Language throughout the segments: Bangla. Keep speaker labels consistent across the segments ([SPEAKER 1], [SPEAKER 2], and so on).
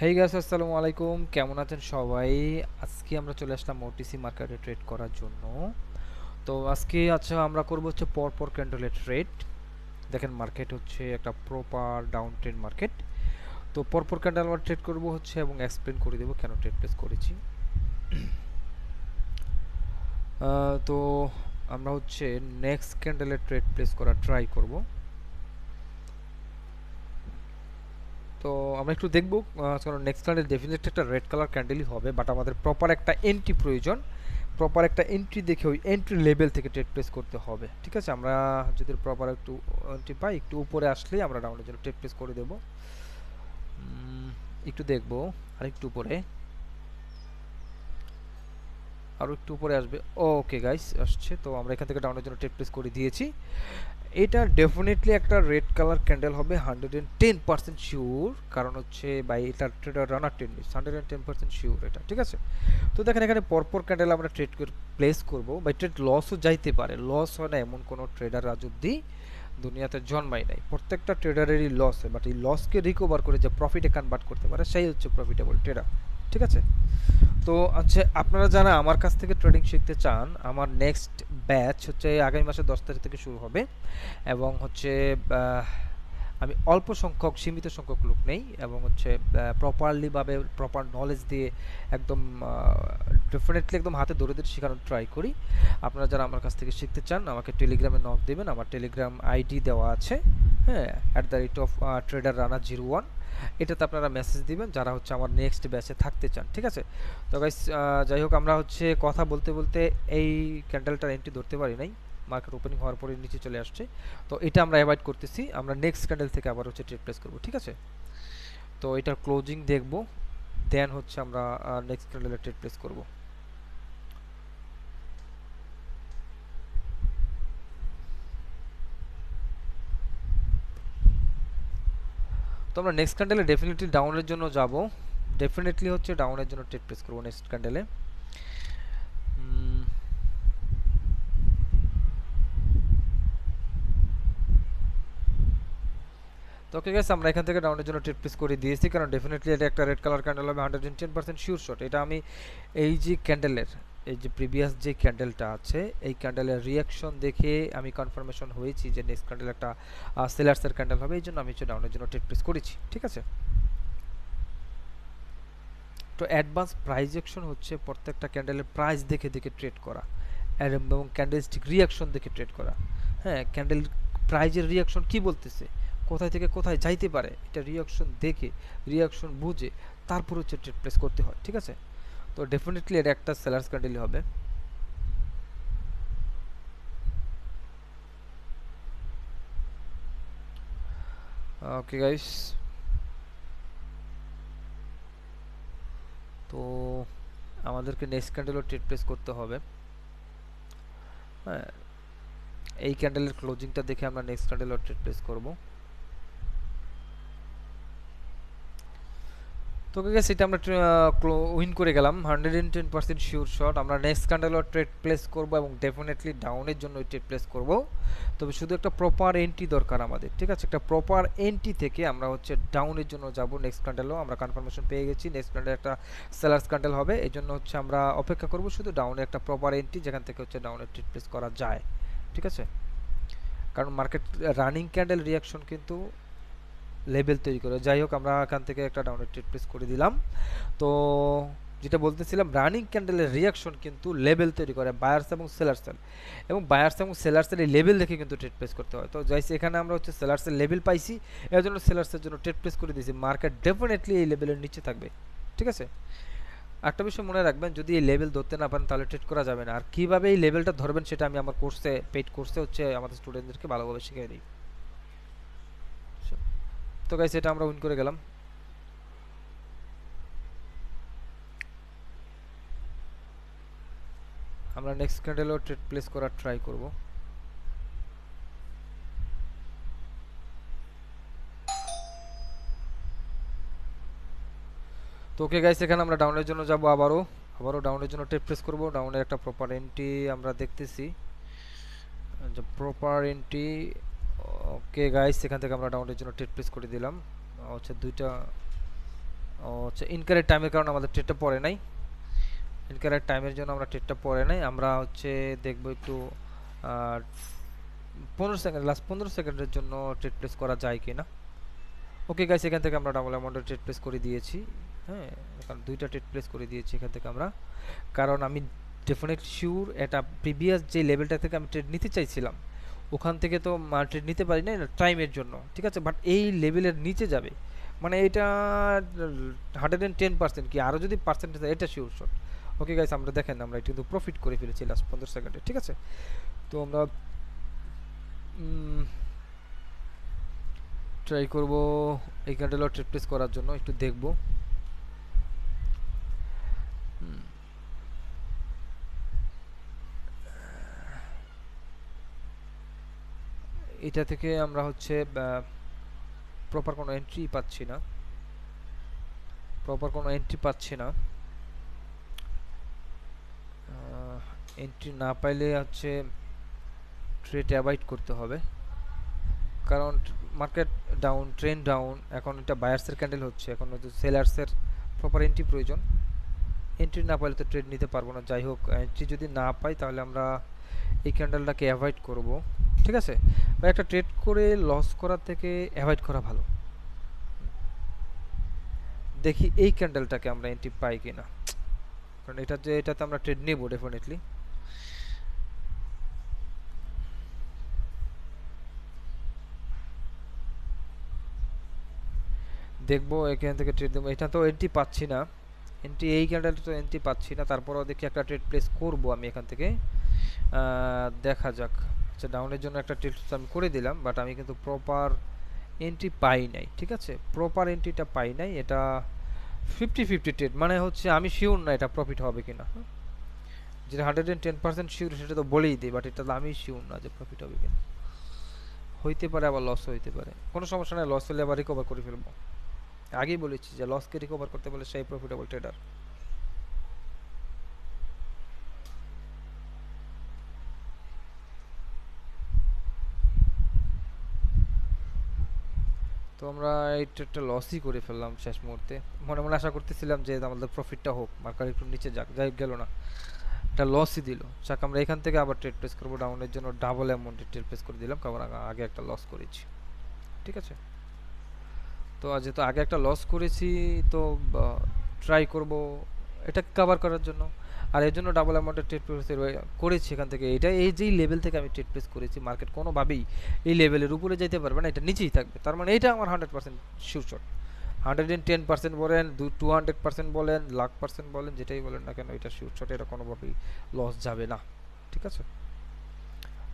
[SPEAKER 1] হেই গাইস, আসসালামু আলাইকুম। কেমন আছেন সবাই? আজকে আমরা চলে আসলাম ওটিসি মার্কেটে ট্রেড করার জন্য। তো আজকে আচ্ছা আমরা করব হচ্ছে পরপর ক্যান্ডেলের ট্রেড। দেখেন মার্কেট হচ্ছে একটা প্রপার ডাউন ট্রেন্ড মার্কেট। তো পরপর ক্যান্ডেল আমরা ট্রেড করব হচ্ছে এবং এক্সপ্লেন করে দেব কেন ট্রেড প্লেস করেছি। তো আমরা হচ্ছে নেক্সট ক্যান্ডেলের ট্রেড প্লেস করার ট্রাই করব। তো আমরা একটু দেখব, কারণ নেক্সট ক্যান্ডেল ডেফিনেটলি একটা রেড কালার ক্যান্ডেলই হবে, বাট আমাদের প্রপার একটা এন্ট্রি প্রয়োজন। প্রপার একটা এন্ট্রি দেখে ওই এন্ট্রি লেভেল থেকে ট্রেড প্লেস করতে হবে। ঠিক আছে, আমরা যদি প্রপার একটু এন্ট্রি পাই, একটু উপরে আসলেই আমরা ডাউনের জন্য ট্রেড প্লেস করে দেব। একটু দেখব, আর একটু উপরে, আরও একটু উপরে আসবে। ওকে গাইস, আসছে। তো আমরা এখান থেকে ডাউনের জন্য ট্রেড প্লেস করে দিয়েছি। এটা ডেফিনেটলি একটা রেড কালার ক্যান্ডেল হবে, 110% শিওর। কারণ হচ্ছে বাই এটা ট্রেডার রানার টেন্ডেন্স, 110% শিওর এটা। ঠিক আছে, তো দেখেন এখানে পরপর ক্যান্ডেল আমরা ট্রেড প্লেস করব। বাই ট্রেড লসও যাইতে পারে, লস হয় না এমন কোনো ট্রেডার আজ অব্দি দুনিয়াতে জন্মাই নাই। প্রত্যেকটা ট্রেডারেরই লস হয়, বাট এই লসকে রিকভার করে যে প্রফিটে কনভার্ট করতে পারে সেই হচ্ছে প্রফিটেবল ট্রেডার। ঠিক আছে, তো আচ্ছা আপনারা যারা আমার কাছ থেকে ট্রেডিং শিখতে চান, আমার নেক্সট ব্যাচ হচ্ছে আগামী মাসের 10 তারিখ থেকে শুরু হবে। এবং হচ্ছে আমি অল্প সংখ্যক, সীমিত সংখ্যক লোক নেই, এবং হচ্ছে প্রপারলি ভাবে প্রপার নলেজ দিয়ে একদম ডেফিনেটলি একদম হাতে ধরে ধরে শেখানোর ট্রাই করি। আপনারা যারা আমার কাছ থেকে শিখতে চান আমাকে টেলিগ্রামে নক দেবেন, আমার টেলিগ্রাম আইডি দেওয়া আছে। হ্যাঁ, @traderrana01, এটাতে আপনারা মেসেজ দিবেন যারা হচ্ছে আমার নেক্সট ব্যাচে থাকতে চান। ঠিক আছে, তো গাইস যাই হোক, আমরা হচ্ছে কথা বলতে বলতে এই ক্যান্ডেলটার এন্ট্রি ধরতে পারি নাই, মার্কেট ওপেনিং হওয়ার পরে নিচে চলে আসছে। তো এটা আমরা অ্যাভয়েড করতেছি, আমরা নেক্সট ক্যান্ডেল থেকে আবার হচ্ছে ট্রেড প্লেস করব। ঠিক আছে, তো এটার ক্লোজিং দেখব, দেন হচ্ছে আমরা নেক্সট ক্যান্ডেলে ট্রেড প্লেস করব। তো আমরা নেক্সট ক্যান্ডেলে ডেফিনেটলি ডাউনের জন্য যাব, ডেফিনেটলি হচ্ছে ডাউনের জন্য ট্রেড প্লেস করব নেক্সট ক্যান্ডেলে। তো ওকে গাইস, আমরা এখান থেকে ডাউনের জন্য ট্রেড প্লেস করে দিয়েছি, কারণ ডেফিনেটলি এটা একটা রেড কালার ক্যান্ডেল হবে, 110% শিওর শট। এটা আমি এই যে ক্যান্ডেলের, এই যে প্রিভিয়াস যে ক্যান্ডেলটা আছে এই ক্যান্ডেলের রিয়াকশন দেখে আমি কনফার্মেশন হয়েছি যে নেক্সট ক্যান্ডেল একটা সেলার্সের ক্যান্ডেল হবে, এই জন্য আমি হচ্ছে ডাউনের জন্য ট্রেড প্লেস করেছি। ঠিক আছে, তো অ্যাডভান্স প্রাইস অ্যাকশন হচ্ছে প্রত্যেকটা ক্যান্ডেলের প্রাইস দেখে দেখে ট্রেড করা, এবং ক্যান্ডেলস্টিক রিয়াকশন দেখে ট্রেড করা। হ্যাঁ, ক্যান্ডেল প্রাইজের রিয়াকশন কি বলতেছে, কোথায় থেকে কোথায় যাইতে পারে, এটা রিয়াকশন দেখে, রিয়াকশন বুঝে তারপর হচ্ছে ট্রেড প্লেস করতে হয়। ঠিক আছে, তো ডেফিনেটলি এটা একটা সেলার্স ক্যান্ডেলই হবে। ওকে গাইস, তো আমাদেরকে নেক্সট ক্যান্ডেলও ট্রেড প্লেস করতে হবে। হ্যাঁ, এই ক্যান্ডেলের ক্লোজিংটা দেখে আমরা নেক্সট ক্যান্ডেলও ট্রেড প্লেস করব। তো গেছে এটা আমরা উইন করে গেলাম, 110% শিওর শট। আমরা নেক্সট ক্যান্ডেলও ট্রেড প্লেস করব এবং ডেফিনেটলি ডাউনের জন্য ট্রেড প্লেস করব। তবে শুধু একটা প্রপার এন্ট্রি দরকার আমাদের। ঠিক আছে, একটা প্রপার এন্ট্রি থেকে আমরা হচ্ছে ডাউনের জন্য যাব। নেক্সট ক্যান্ডেলও আমরা কনফার্মেশন পেয়ে গেছি, নেক্সট ক্যান্ডেল একটা সেলার্স ক্যান্ডেল হবে, এই জন্য হচ্ছে আমরা অপেক্ষা করব শুধু ডাউনে একটা প্রপার এন্ট্রি যেখান থেকে হচ্ছে ডাউনের ট্রেড প্লেস করা যায়। ঠিক আছে, কারণ মার্কেট রানিং ক্যান্ডেল রিয়াকশন কিন্তু লেভেল তৈরি করে। যাই হোক, আমরা এখান থেকে একটা ডাউনের ট্রেড প্লেস করে দিলাম। তো যেটা বলতেছিলাম, রানিং ক্যান্ডেলের রিয়াকশন কিন্তু লেভেল তৈরি করে বায়ার্স এবং সেলার্সের, এবং বায়ার্স এবং সেলার্সের এই লেভেল দেখে কিন্তু ট্রেড প্লেস করতে হয়। তো যাইছে এখানে আমরা হচ্ছে সেলার্সের লেভেল পাইছি, এর জন্য সেলার্সের জন্য ট্রেড প্লেস করে দিয়েছি। মার্কেট ডেফিনেটলি এই লেভেলের নিচে থাকবে। ঠিক আছে, একটা বিষয় মনে রাখবেন, যদি এই লেভেল ধরতে না পারেন তাহলে ট্রেড করা যাবে না। আর কীভাবে এই লেভেলটা ধরবেন সেটা আমি আমার কোর্সে, পেইড কোর্সে হচ্ছে আমাদের স্টুডেন্টদেরকে ভালোভাবে শিখিয়ে দিই। তো গাইস, এটা আমরা উইন করে গেলাম। আমরা নেক্সট ক্যান্ডেলও ট্রেড প্লেস করার ট্রাই করব। তো ওকে গাইস, এখানে আমরা ডাউনের জন্য যাব, আবারও ডাউনের জন্য ট্রেড প্লেস করব। ডাউনের একটা প্রপার এন্ট্রি আমরা দেখতেছি, যে প্রপার এন্ট্রি। ওকে গাইস, এখান থেকে আমরা ডাউনের জন্য ট্রেড প্লেস করে দিলাম হচ্ছে দুইটা। ও আচ্ছা, ইনকারেক্ট টাইমের কারণে আমাদের ট্রেডটা পড়ে নাই। ইনকারেক্ট টাইমের জন্য আমরা ট্রেডটা পড়ে নাই। আমরা হচ্ছে দেখব একটু 15 সেকেন্ড, লাস্ট 15 সেকেন্ডের জন্য ট্রেড প্লেস করা যায় কিনা। ওকে গাইস, এখান থেকে আমরা ডাবল অ্যামাউন্টের ট্রেড প্লেস করে দিয়েছি। হ্যাঁ, কারণ দুইটা ট্রেড প্লেস করে দিয়েছি এখান থেকে আমরা, কারণ আমি ডেফিনেট শিওর এটা প্রিভিয়াস যে লেভেলটা থেকে আমি ট্রেড নিতে চাইছিলাম ওখান থেকে তো ট্রেড নিতে পারি না টাইমের জন্য, ঠিক আছে, বাট এই লেভেলের নিচে যাবে মানে এটা 110% কি আরও যদি পার্সেন্টেজ এটা শিওর শট। ওকে গাইস, আমরা দেখেন আমরা এটা কিন্তু প্রফিট করে ফেলেছি লাস্ট 15 সেকেন্ডে, ঠিক আছে। তো আমরা ট্রাই করব এই ক্যান্ডেলও ট্রেড প্লেস করার জন্য, একটু দেখব। এটা থেকে আমরা হচ্ছে প্রপার কোনো এন্ট্রি পাচ্ছি না, এন্ট্রি না পাইলে হচ্ছে ট্রেড অ্যাভয়েড করতে হবে, কারণ মার্কেট ডাউন, ট্রেন্ড ডাউন। এখন এটা বায়ার্সের ক্যান্ডেল হচ্ছে, এখন হচ্ছে সেলার্সের প্রপার এন্ট্রি প্রয়োজন। এন্ট্রি না পাইলে তো ট্রেড নিতে পারবো না। যাই হোক, এন্ট্রি যদি না পাই তাহলে আমরা এই ক্যান্ডেলটাকে অ্যাভয়েড করব, ঠিক আছে। বা একটা ট্রেড করে লস করার থেকে অ্যাভয়েড করা ভালো। দেখি এই ক্যান্ডেলটাকে আমরা এন্ট্রি পাই কিনা, কারণ এটাতে আমরা ট্রেড নেব ডেফিনেটলি। দেখবো এখান থেকে ট্রেড দেবো। এটা তো এন্ট্রি পাচ্ছি না, এই ক্যান্ডেলটা তো এন্ট্রি পাচ্ছি না। তারপরও দেখি একটা ট্রেড প্লেস করব আমি এখান থেকে, দেখা যাক। আচ্ছা, ডাউনের জন্য একটা ট্রেড আমি করে দিলাম, বাট আমি কিন্তু প্রপার এন্ট্রি পাই নাই, ঠিক আছে, প্রপার এন্ট্রিটা পাই নাই। এটা 50-50 ট্রেড, মানে হচ্ছে আমি শিওর না এটা প্রফিট হবে কিনা। যেটা 110% শিওর সেটা তো বলেই দিই, বাট এটা আমি শিওর না যে প্রফিট হবে কিনা। হইতে পারে আবার লস হইতে পারে, কোনো সমস্যা নেই, লস হলে আবার রিকভার করে ফেলবো। আগেই বলেছি যে লসকে রিকভার করতে বলে সেই প্রফিটেবল ট্রেডার। তো আমরা এই ট্রেডটা লসই করে ফেললাম শেষ মুহূর্তে। মনে মনে আশা করতেছিলাম যে আমাদের প্রফিটটা হোক, মার্কেট একটু নিচে যাক, যাই গেল না, এটা লসই দিল। যাক, আমরা এখান থেকে আবার ট্রেড প্লেস করবো ডাউনের জন্য, ডাবল অ্যামাউন্টের ট্রেড প্লেস করে দিলাম, কারণ আগে একটা লস করেছি, ঠিক আছে। তো যেহেতু আগে একটা লস করেছি, তো ট্রাই করব এটা কভার করার জন্য। আর এর জন্য ডাবল অ্যামাউন্টের ট্রেড প্লেস করেছি এখান থেকে। এটা এই যেই লেভেল থেকে আমি ট্রেড প্লেস করেছি, মার্কেট কোনোভাবেই এই লেভেলের উপরে যেতে পারবে না, এটা নিচেই থাকবে। তার মানে এটা আমার 100% শিওর শট। 110% বলেন, 200% বলেন, লাখ পার্সেন্ট বলেন, যেটাই বলেন না কেন, এটা শিওর শট, এটা কোনোভাবেই লস যাবে না, ঠিক আছে।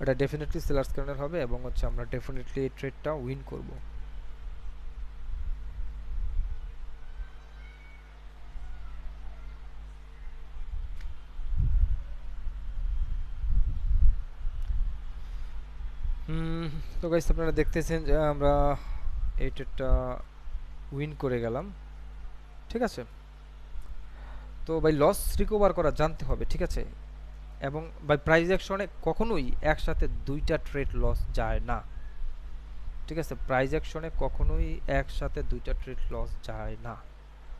[SPEAKER 1] এটা ডেফিনেটলি সেলার্স কর্নার হবে এবং হচ্ছে আমরা ডেফিনেটলি এই ট্রেডটা উইন করব। তো গাইস, আপনারা দেখতেছেন যে আমরা এই ট্রেডটা উইন করে গেলাম, ঠিক আছে। তো ভাই লস রিকভার করা জানতে হবে, ঠিক আছে। এবং ভাই প্রাইস অ্যাকশনে কখনোই একসাথে দুইটা ট্রেড লস যায় না, ঠিক আছে। প্রাইস অ্যাকশনে কখনোই একসাথে দুইটা ট্রেড লস যায় না,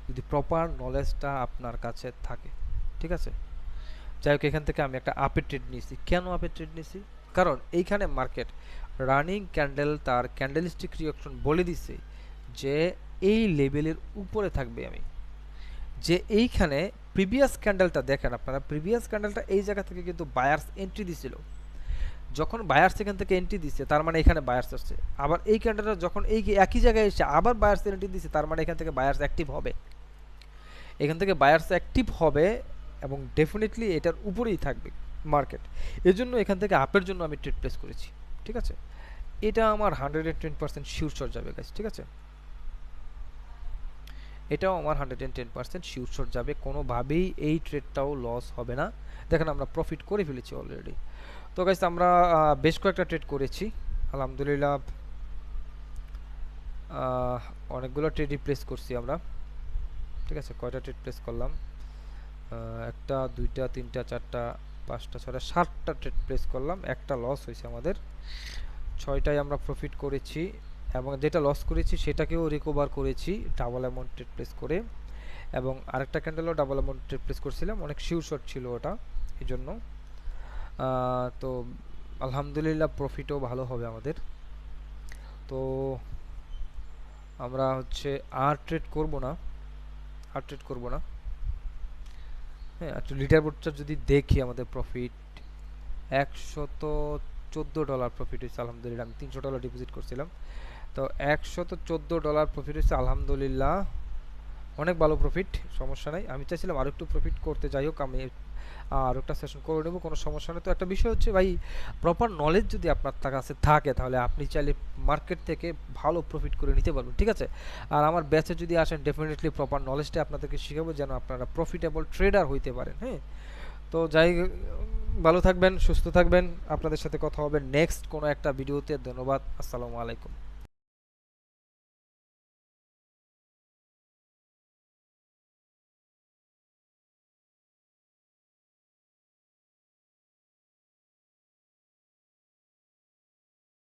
[SPEAKER 1] যদি প্রপার নলেজটা আপনার কাছে থাকে, ঠিক আছে। যাই হোক, এখান থেকে আমি একটা আপের ট্রেড নিয়েছি। কেন আপের ট্রেড নিয়েছি? কারণ এইখানে মার্কেট রানিং ক্যান্ডেল তার ক্যান্ডেলস্টিক রিঅ্যাকশন বলে দিছে যে এই লেভেলের উপরে থাকবে। আমি যে এইখানে প্রিভিয়াস ক্যান্ডেলটা দেখেন আপনারা, প্রিভিয়াস ক্যান্ডেলটা এই জায়গা থেকে কিন্তু বায়ার্স এন্ট্রি দিছিল। যখন বায়ার্স এখান থেকে এন্ট্রি দিচ্ছে তার মানে এখানে বায়ার্স আসছে। আবার এই ক্যান্ডেলটা যখন এই একই জায়গায় এসে আবার বায়ার্স এন্ট্রি দিচ্ছে, তার মানে এখান থেকে বায়ার্স অ্যাক্টিভ হবে, এখান থেকে বায়ার্স অ্যাক্টিভ হবে এবং ডেফিনেটলি এটার উপরেই থাকবে মার্কেট। এজন্য এখান থেকে আপের জন্য আমি ট্রেড প্লেস করেছি, ঠিক আছে। এটা আমার 110% শিওর শট যাবে গাইস, ঠিক আছে। এটাও আমার 110% শিওর শট যাবে, কোনোভাবেই এই ট্রেডটাও লস হবে না। দেখেন আমরা প্রফিট করে ফেলেছি অলরেডি। তো গাইস, আমরা বেশ কয়েকটা ট্রেড করেছি আলহামদুলিল্লাহ, অনেকগুলো ট্রেড প্লেস করছি আমরা, ঠিক আছে। কয়টা ট্রেড প্লেস করলাম? একটা, দুইটা, তিনটা, চারটা, পাঁচটা, ছয়টা, 7টা ট্রেড প্লেস করলাম। একটা লস হয়েছে আমাদের, 6টায় আমরা প্রফিট করেছি। এবং যেটা লস করেছি সেটাকেও রিকভার করেছি ডাবল অ্যামাউন্ট ট্রেড প্লেস করে। এবং আরেকটা ক্যান্ডেলও ডাবল অ্যামাউন্ট ট্রেড প্লেস করছিলাম, অনেক শিওর শট ছিল ওটা, এই জন্য। তো আলহামদুলিল্লাহ প্রফিটও ভালো হবে আমাদের। তো আমরা হচ্ছে আর ট্রেড করব না, আর ট্রেড করব না। হ্যাঁ, একটু লিডার বোর্ডটা যদি দেখি, আমাদের প্রফিট $114 প্রফিট হয়েছে আলহামদুলিল্লাহ। আমি $300 ডিপোজিট করছিলাম, তো $114 প্রফিট হয়েছে আলহামদুলিল্লাহ, অনেক ভালো প্রফিট, সমস্যা নাই। আমি চাইছিলাম আরও একটু প্রফিট করতে, যাই হোক আমি আর একটা সেশন করে নেব, কোনো সমস্যা নেই। তো একটা বিষয় হচ্ছে ভাই, প্রপার নলেজ যদি আপনার কাছে থাকে তাহলে আপনি চাইলে মার্কেট থেকে ভালো প্রফিট করে নিতে পারবেন, ঠিক আছে। আর আমার ব্যাচে যদি আসেন ডেফিনেটলি প্রপার নলেজটা আপনাদেরকে শেখাবো যেন আপনারা প্রফিটেবল ট্রেডার হইতে পারেন। হ্যাঁ, তো যাই, ভালো থাকবেন, সুস্থ থাকবেন, আপনাদের সাথে কথা হবে নেক্সট কোনো একটা ভিডিওতে। ধন্যবাদ, আসসালামু আলাইকুম।